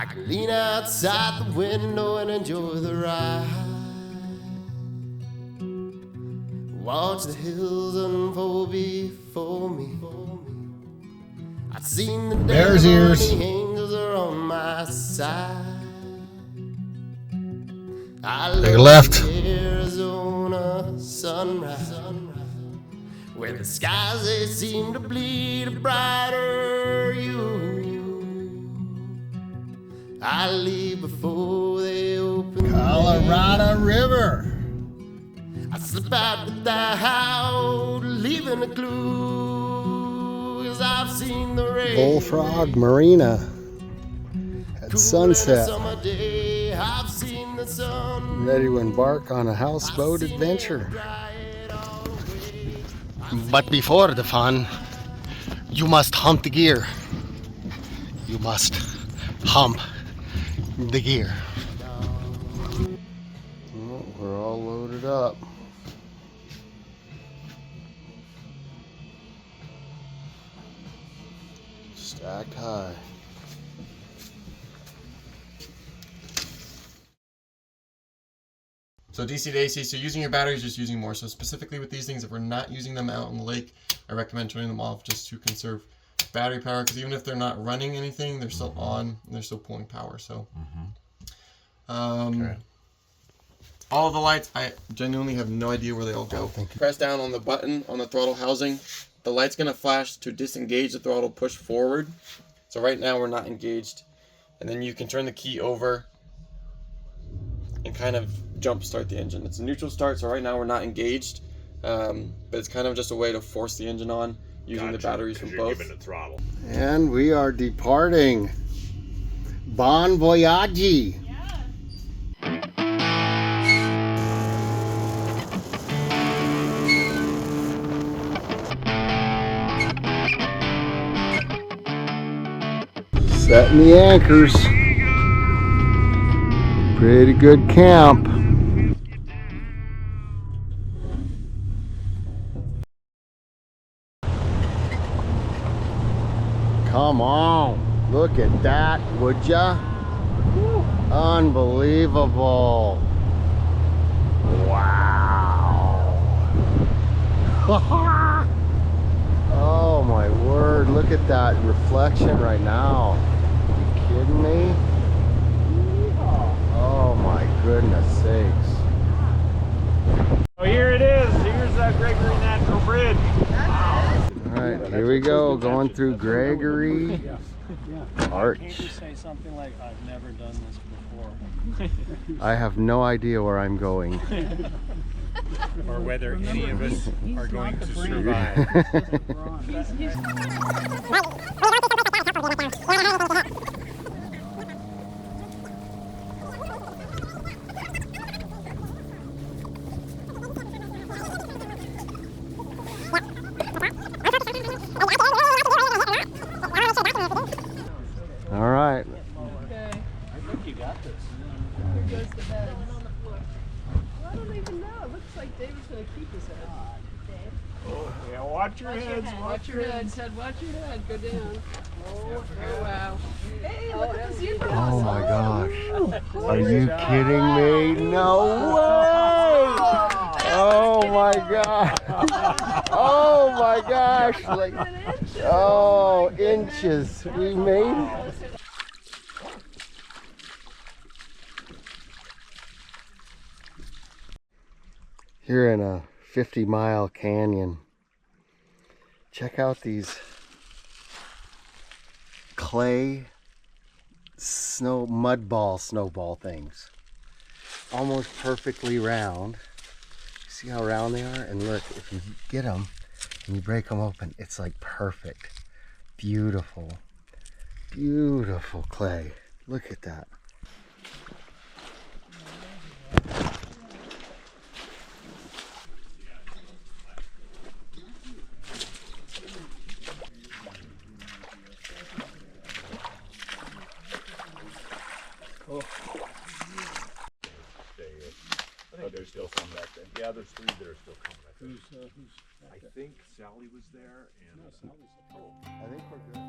can lean outside the window and enjoy the ride. Watch the hills unfold before me. I've seen the Bear's devil and ears. the angels are on my side. I Take a love left. the Arizona sunrise, where the skies they seem to bleed a brighter hue. I leave before they open. Colorado River. I slip out without leaving a clue, 'cause I've seen the rain. Bullfrog Marina at Cool sunset. in a summer day, I've seen the sun. Ready to embark on a houseboat adventure. But before the fun, you must hump the gear. You must hump the gear. Well, we're all loaded up. Stacked high. So DC to AC, so using your batteries, just using more. So specifically with these things, if we're not using them out in the lake, I recommend turning them off just to conserve battery power, because even if they're not running anything, they're still on and they're still pulling power. So Okay. all of the lights, I genuinely have no idea where they all go. Press down on the button on the throttle housing. The light's gonna flash to disengage the throttle, push forward. So right now we're not engaged. And then you can turn the key over and kind of jump start the engine. It's a neutral start, so right now we're not engaged, but it's kind of just a way to force the engine on using the batteries from both. Giving the throttle. And we are departing. Bon voyage. Setting the anchors. Pretty good camp. Come on, look at that, would ya? Unbelievable. Wow. Oh my word, look at that reflection right now. Are you kidding me? Oh my goodness sakes. Oh, here it is. Here's Gregory Natural Bridge. Alright, here we go, going through Gregory Arch. Can't you say something like, I've never done this before? I have no idea where I'm going. Or whether any of us are going to survive. All right. Okay. I think you got this. Here goes the bed. I don't even know. It looks like David's going to keep his head. Yeah, watch your heads. Watch your head, Ted. Watch your head. Go down. Oh wow. Hey, look at the zebra. Oh my gosh. Are you kidding me? No way! Oh my gosh. Oh my gosh. Like, oh, inches. We made it. Here in a 50-mile canyon. Check out these clay snowball things. Almost perfectly round. See how round they are? And look, if you get them and you break them open, it's like perfect. Beautiful. Beautiful clay. Look at that. Oh, there's still some back there. Yeah, there's 3 that are still coming. I think Sally was there and I think we're good.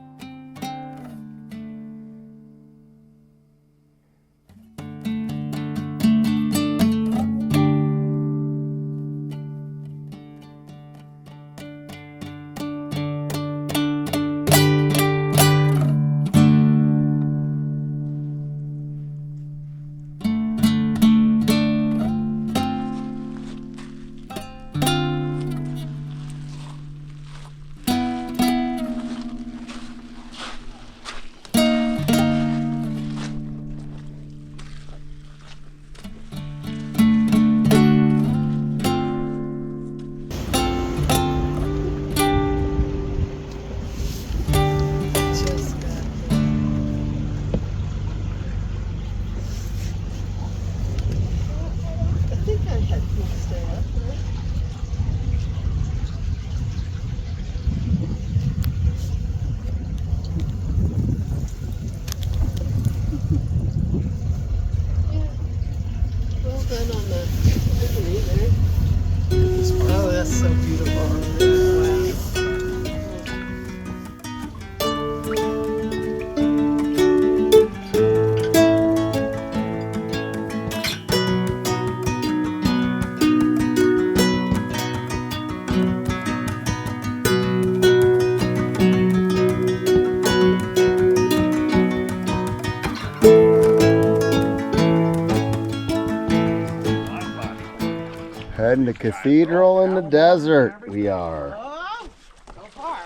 in the cathedral in the desert. We are. Oh, so far.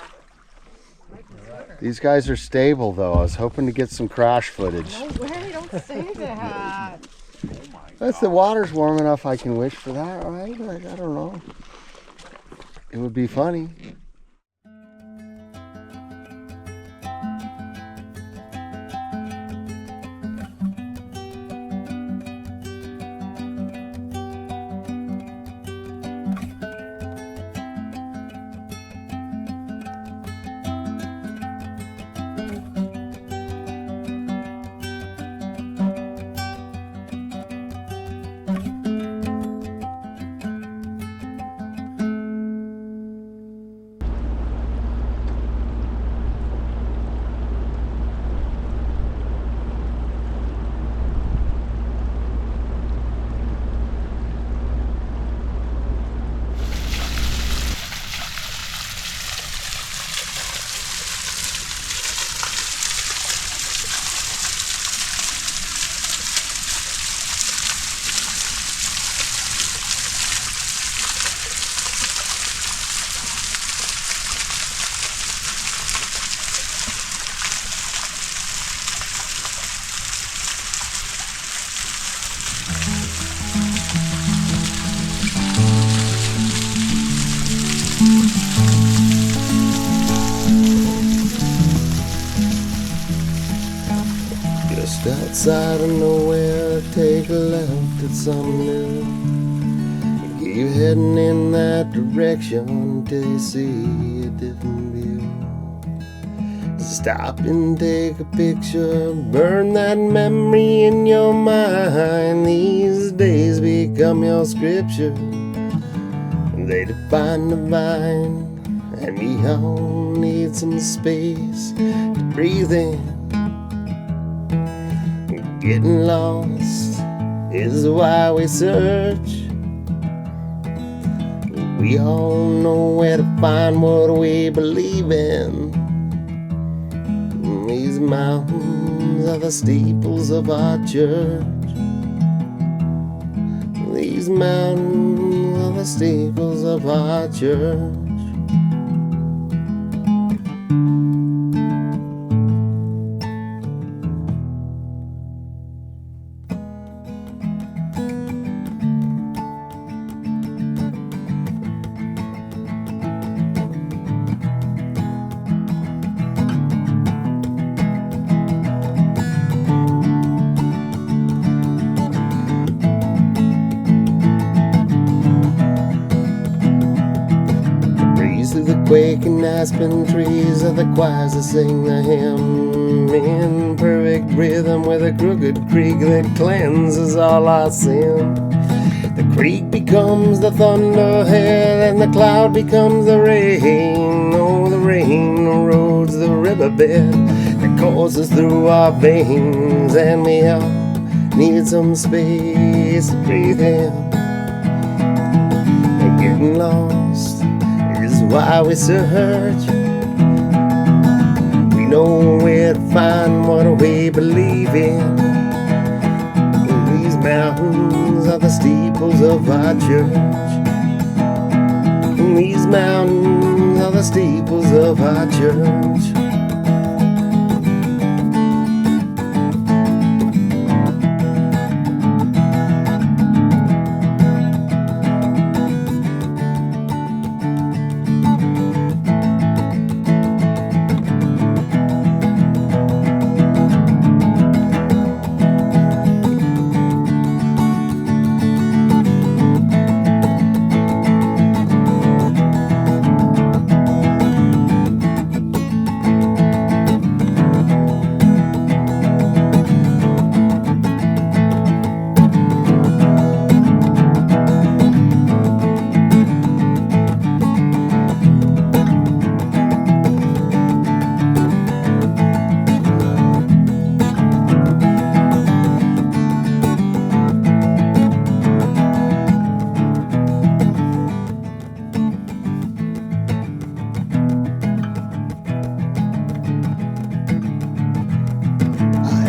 These guys are stable though. I was hoping to get some crash footage. No way, don't say that. That's the water's warm enough. I can wish for that, right? I don't know. It would be funny. Just outside of nowhere, take a left at something new. Keep heading in that direction until you see a different view. Stop and take a picture, burn that memory in your mind. These days become your scripture, they define the vine. And we all need some space to breathe in. Getting lost is why we search. We all know where to find what we believe in. These mountains are the steeples of our church. These mountains are the steeples of our church. Through the quaking aspen trees are the choirs that sing the hymn in perfect rhythm with a crooked creek that cleanses all our sin. The creek becomes the thunderhead and the cloud becomes the rain. Oh, the rain erodes the riverbed that courses through our veins, and we all need some space to breathe in. And getting lost is why we search. We know where to find what we believe in. These mountains are the steeples of our church. These mountains are the steeples of our church.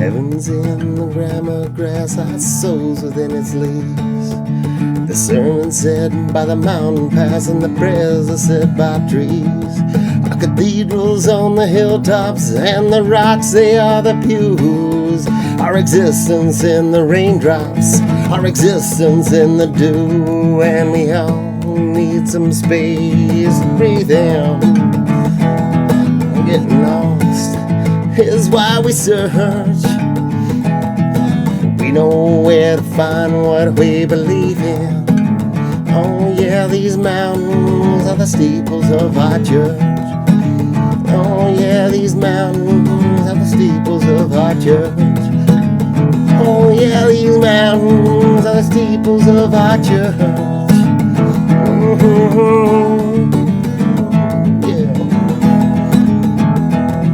Heaven's in the grandma grass, our souls within its leaves. The sermon's said by the mountain pass and the prayers are said by trees. Our cathedrals on the hilltops and the rocks, they are the pews. Our existence in the raindrops, our existence in the dew. And we all need some space to breathe in. Getting lost is why we search. We know where to find what we believe in. Oh yeah, these mountains are the steeples of our church. Oh yeah, these mountains are the steeples of our church. Oh yeah, these mountains are the steeples of our church. Mm-hmm. Yeah.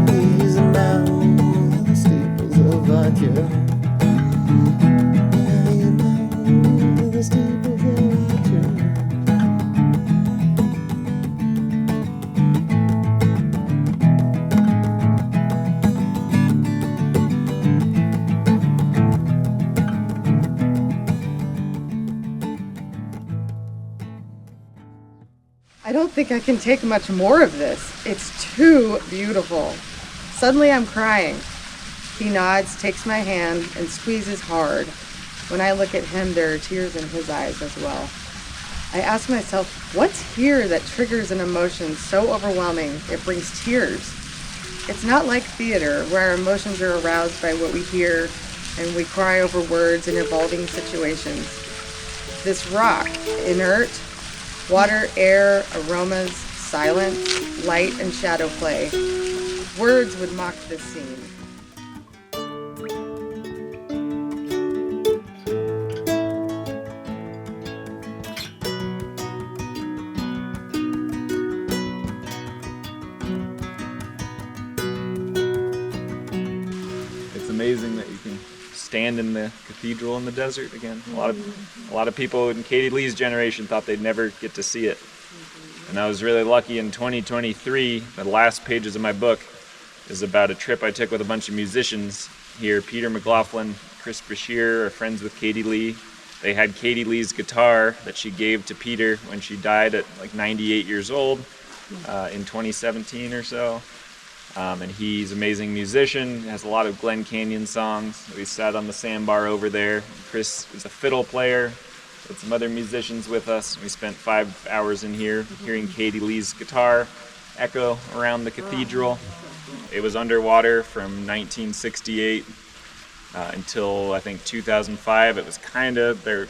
These mountains are the steeples of our church. I don't think I can take much more of this. It's too beautiful. Suddenly I'm crying. He nods, takes my hand, and squeezes hard. When I look at him, there are tears in his eyes as well. I ask myself, what's here that triggers an emotion so overwhelming it brings tears? It's not like theater, where our emotions are aroused by what we hear and we cry over words in evolving situations. This rock, inert, water, air, aromas, silence, light, and shadow play. Words would mock this scene. It's amazing that you can stand in the cathedral in the desert again. A lot of people in Katie Lee's generation thought they'd never get to see it. And I was really lucky in 2023. The last pages of my book is about a trip I took with a bunch of musicians here. Peter McLaughlin, Chris Brashear are friends with Katie Lee. They had Katie Lee's guitar that she gave to Peter when she died at like 98 years old in 2017 or so. And he's an amazing musician, has a lot of Glen Canyon songs. We sat on the sandbar over there. Chris is a fiddle player, with some other musicians with us. We spent 5 hours in here hearing Katie Lee's guitar echo around the cathedral. It was underwater from 1968 until I think 2005. It was kind of there.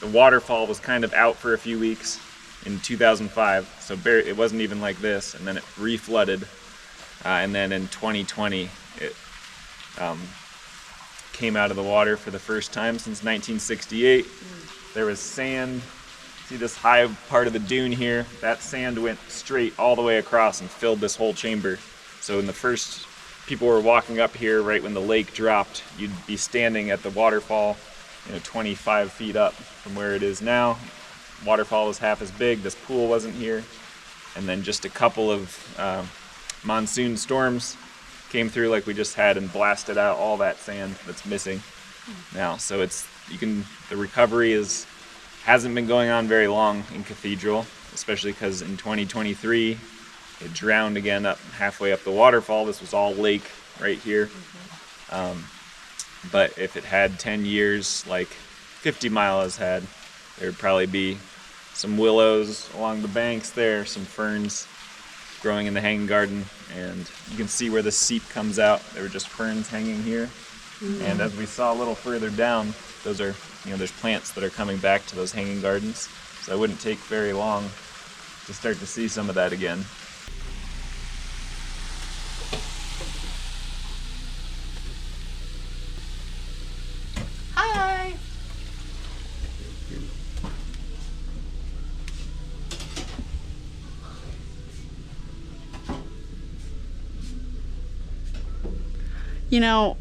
The waterfall was kind of out for a few weeks in 2005, so it wasn't even like this, and then it reflooded. And then in 2020, it came out of the water for the first time since 1968. There was sand. See this high part of the dune here? That sand went straight all the way across and filled this whole chamber. So when the first people were walking up here, right when the lake dropped, you'd be standing at the waterfall, 25 feet up from where it is now. Waterfall was half as big. This pool wasn't here. And then just a couple of monsoon storms came through like we just had and blasted out all that sand that's missing now. So the recovery hasn't been going on very long in Cathedral, especially because in 2023 it drowned again up halfway up the waterfall. This was all lake right here. But if it had 10 years like 50 Mile has had, there'd probably be some willows along the banks there, some ferns growing in the hanging garden, and you can see where the seep comes out. There were just ferns hanging here. And as we saw a little further down, those are, there's plants that are coming back to those hanging gardens. So it wouldn't take very long to start to see some of that again. Hi!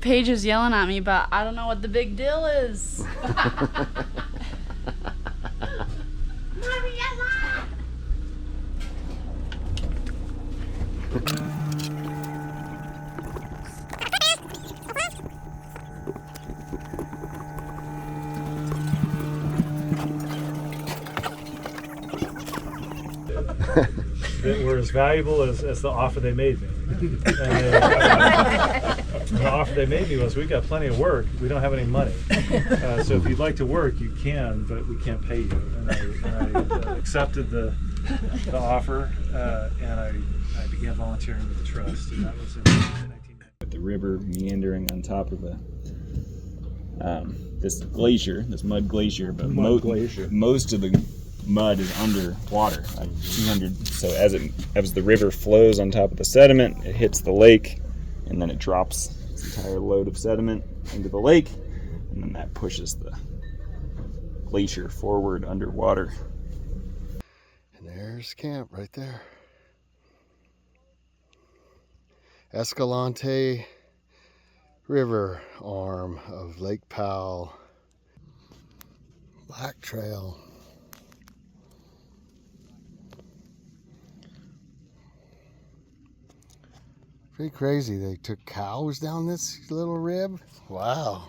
Paige is yelling at me, but I don't know what the big deal is. valuable as the offer they made me. And the offer they made me was, we got plenty of work, we don't have any money. So if you'd like to work, you can, but we can't pay you. And I accepted the offer, and I began volunteering with the trust, and that was in 1990. With the river meandering on top of this glacier, this mud glacier, but most of the mud is underwater, like 200. So as the river flows on top of the sediment, it hits the lake, and then it drops its entire load of sediment into the lake, and then that pushes the glacier forward underwater. And there's camp right there. Escalante River arm of Lake Powell. Black Trail. Pretty crazy. They took cows down this little rib. Wow.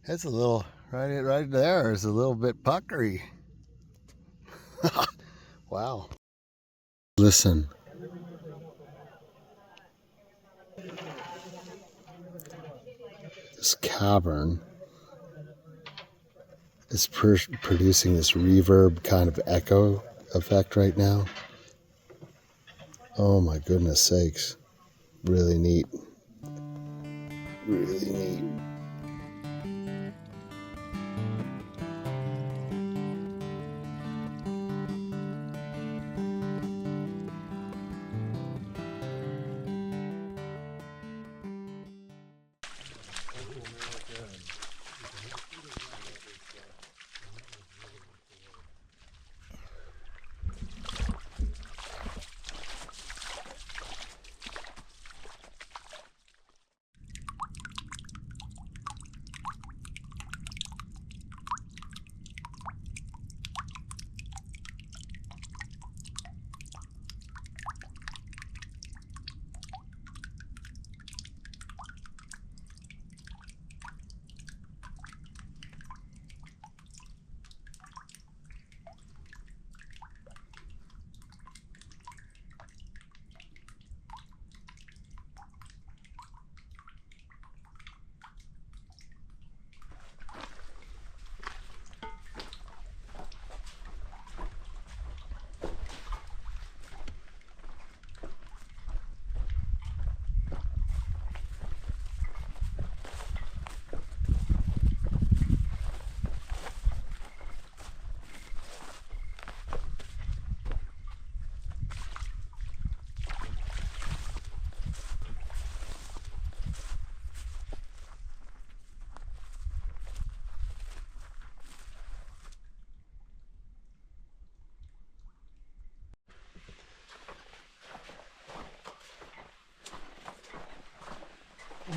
That's a little, right there is a little bit puckery. Wow. Listen. This cavern is producing this reverb kind of echo effect right now. Oh my goodness sakes. Really neat. Really neat.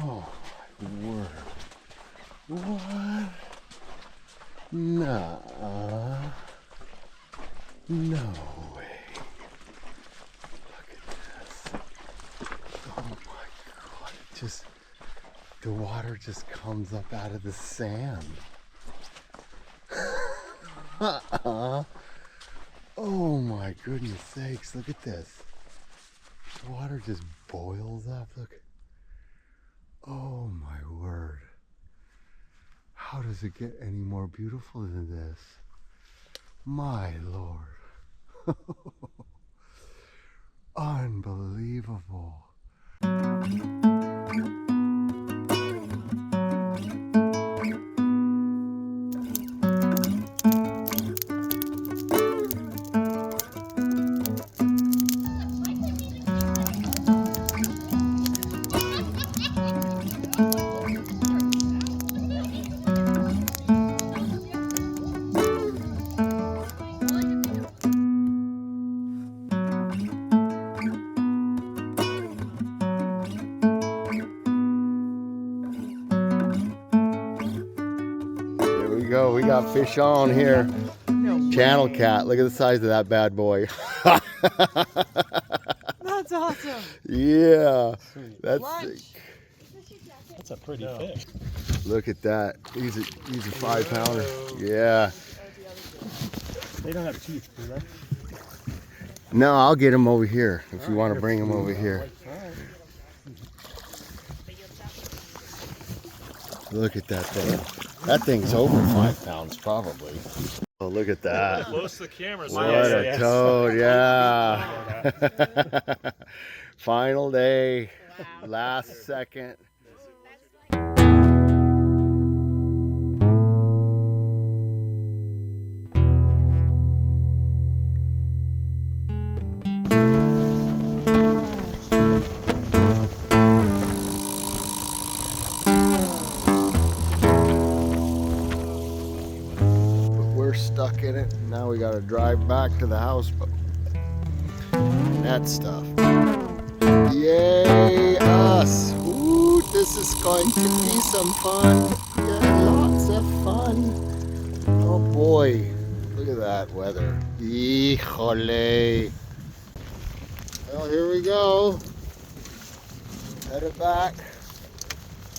Oh my word. What? Nah. No way. Look at this. Oh my God. The water just comes up out of the sand. Oh my goodness sakes. Look at this. The water just boils up. Look. Oh my word. How does it get any more beautiful than this? My Lord. Unbelievable. Go, we got fish on here. No channel way. Cat, look at the size of that bad boy. That's awesome. Yeah, that's a pretty fish. Look at that. He's a 5-pounder. Yeah. They don't have teeth, do they? No, I'll get him over here if you want to bring him over here. Look at that thing. That thing's over 5 pounds probably. Oh, look at that. Close to the camera. What a toad, yeah. Final day, last second. We're stuck in it. Now we gotta drive back to the houseboat. That stuff. Yay, us! Ooh, this is going to be some fun. Yeah, lots of fun. Oh boy, look at that weather. Híjole. Well, here we go. Headed back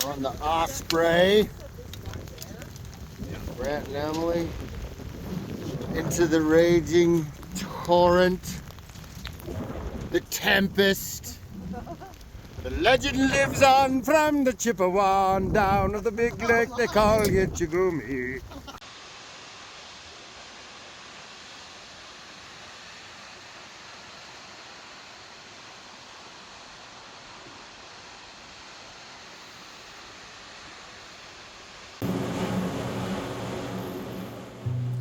on the Osprey. Brant and Emily. Into the raging torrent. The tempest. The legend lives on from the Chippewa on down of the big lake they call Yitchagumi.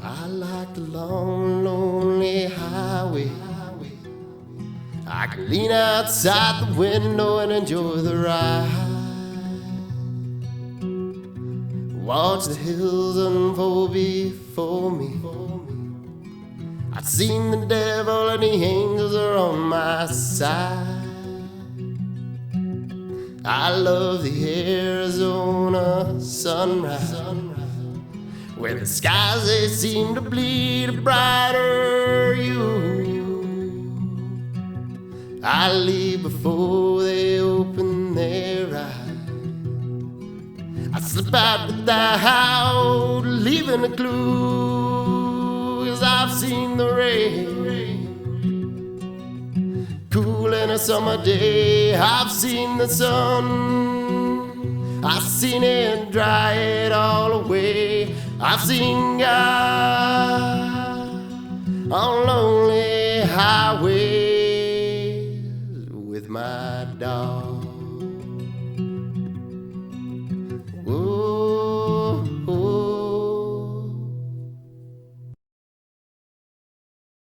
I like the long, lonely highway. I can lean outside the window and enjoy the ride. Watch the hills unfold before me. I've seen the devil and the angels are on my side. I love the Arizona sunrise, where the skies they seem to bleed a brighter hue. I leave before they open their eyes. I slip out without leaving a clue, 'cause I've seen the rain cool in a summer day. I've seen the sun, I've seen it dry it all away. I've seen God on lonely highways with my dog.